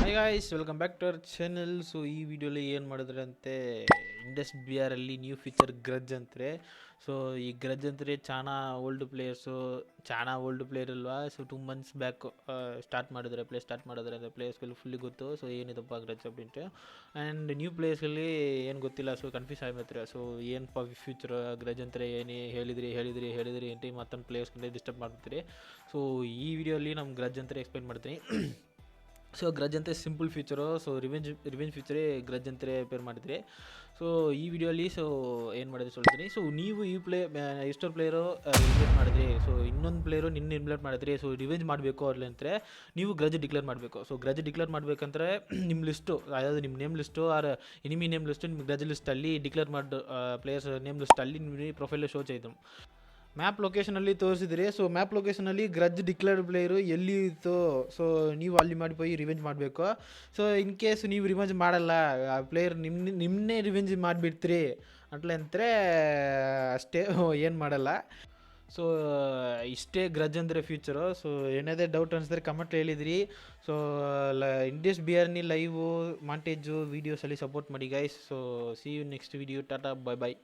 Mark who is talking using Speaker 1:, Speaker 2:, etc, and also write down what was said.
Speaker 1: Hi guys, welcome back to our channel. So ಈ ವಿಡಿಯೋಲಿ ಏನು ಮಾಡಿದ್ರೆ ಅಂತೆ ಇಂಡಸ್ ಬಿ ಆರಲ್ಲಿ ನ್ಯೂ ಫೀಚರ್ ಗ್ರಜ್ ಅಂತಾರೆ. ಸೊ ಈ ಗ್ರಜ್ ಅಂದರೆ ಚಾನಾ ಓಲ್ಡ್ ಪ್ಲೇಯರ್ ಅಲ್ವಾ. ಸೊ 2 months ಬ್ಯಾಕ್ ಸ್ಟಾರ್ಟ್ ಮಾಡಿದ್ರೆ ಅಂದರೆ ಪ್ಲೇಯರ್ಸ್ಗಳು ಫುಲ್ಲಿ ಗೊತ್ತು. ಸೊ ಏನಿದಪ್ಪ ಗ್ರಜ್ அப்படின்ட்டு. ಆ್ಯಂಡ್ ನ್ಯೂ ಪ್ಲೇಯರ್ಸ್ಗಳಲ್ಲಿ ಏನು ಗೊತ್ತಿಲ್ಲ. ಸೊ ಕನ್ಫ್ಯೂಸ್ ಆಗಿರ್ತಾರೆ. ಸೊ ಏನಪ್ಪ ಫ್ಯೂಚರ್ ಗ್ರಜ್ ಅಂತಾರೆ, ಏನು ಹೇಳಿದ್ರಿ ಅಂತ ಮತ್ತೊಂದು ಪ್ಲೇಯರ್ಸ್ಗಳೇ ಡಿಸ್ಟರ್ಬ್ ಮಾಡ್ಬಿಡ್ತೀರಿ. ಸೊ ಈ ವಿಡಿಯೋಲಿ ನಮ್ಮ ಗ್ರಜ್ ಅಂತಾರೆ ಎಕ್ಸ್ಪ್ಲೈನ್ ಮಾಡ್ತೀನಿ. ಸೊ ಗ್ರಜ್ ಅಂತ ಸಿಂಪಲ್ ಫೀಚರು. ಸೊ ರಿವೆಂಜ್ ಫೀಚರೇ ಗ್ರಜ್ ಅಂತಾರೆ ಪೇರ್ ಮಾಡಿದ್ರಿ. ಸೊ ಈ ವಿಡಿಯೋಲಿ ಏನು ಮಾಡಿದ್ರೆ ಹೇಳ್ತೀನಿ. ಸೊ ನೀವು ಈ ಎಷ್ಟೋ ಪ್ಲೇಯರು ಇನ್ವೈಟ್ ಮಾಡಿದ್ರಿ. ಸೊ ಇನ್ನೊಂದು ಪ್ಲೇಯರು ನಿನ್ನೆ ಇನ್ವೈಟ್ ಮಾಡಿದ್ರಿ. ಸೊ ರಿವೆಂಜ್ ಮಾಡಬೇಕು ಅವ್ರಲ್ಲಿ ಅಂದರೆ ನೀವು ಗ್ರಜ್ ಡಿಕ್ಲೇರ್ ಮಾಡಬೇಕು. ಸೊ ಗ್ರಜ್ ಡಿಕ್ಲೇರ್ ಮಾಡಬೇಕಂದ್ರೆ ನಿಮ್ಮ ಲಿಸ್ಟು, ಅದಾவது ನಿಮ್ಮ name list or enemy name list ನಿಮ್ಮ ಗ್ರಜ್ ಲಿಸ್ಟಲ್ಲಿ ಡಿಕ್ಲೇರ್ ಮಾಡಿ ಪ್ಲೇಯರ್ಸ್ ನೇಮ್ ಲಿಸ್ಟಲ್ಲಿ ನಿಮ್ಮ ಪ್ರೊಫೈಲ್ ಶೋ ചെയ്തു. ಮ್ಯಾಪ್ ಲೊಕೇಶನಲ್ಲಿ ತೋರಿಸಿದ್ರಿ. ಸೊ ಮ್ಯಾಪ್ ಲೊಕೇಶನಲ್ಲಿ ಗ್ರಜ್ ಡಿಕ್ಲೇರ್ಡ್ ಪ್ಲೇಯರು ಎಲ್ಲಿ ಇತ್ತು. ಸೊ ನೀವು ಅಲ್ಲಿ ಮಾಡಿపోయి ರಿವೆಂಜ್ ಮಾಡಬೇಕು. ಸೊ ಇನ್ ಕೇಸ್ ನೀವು ರಿವೆಂಜ್ ಮಾಡಲ್ಲ, ಆ ಪ್ಲೇಯರ್ ನಿಮ್ಮನ್ನೇ ರಿವೆಂಜ್ ಮಾಡಿಬಿಡ್ತೀರಿ ಅಂತಾರೆ ಅಷ್ಟೇ, ಏನು ಮಾಡಲ್ಲ. ಸೊ ಇಷ್ಟೇ ಗ್ರಜ್ ಅಂದರೆ ಫ್ಯೂಚರು. ಸೊ ಏನಾದರೂ ಡೌಟ್ ಅನಿಸಿದ್ರೆ ಕಮೆಂಟ್ ಹೇಳಿದ್ರಿ. ಸೊ ಇಂಡಸ್ ಬಿ ಆರ್ನಿ ಲೈವು ಮಾಂಟೇಜು ವೀಡಿಯೋಸಲ್ಲಿ ಸಪೋರ್ಟ್ ಮಾಡಿ guys. So see you next video. ಟಾಟಾ, ಬೈ.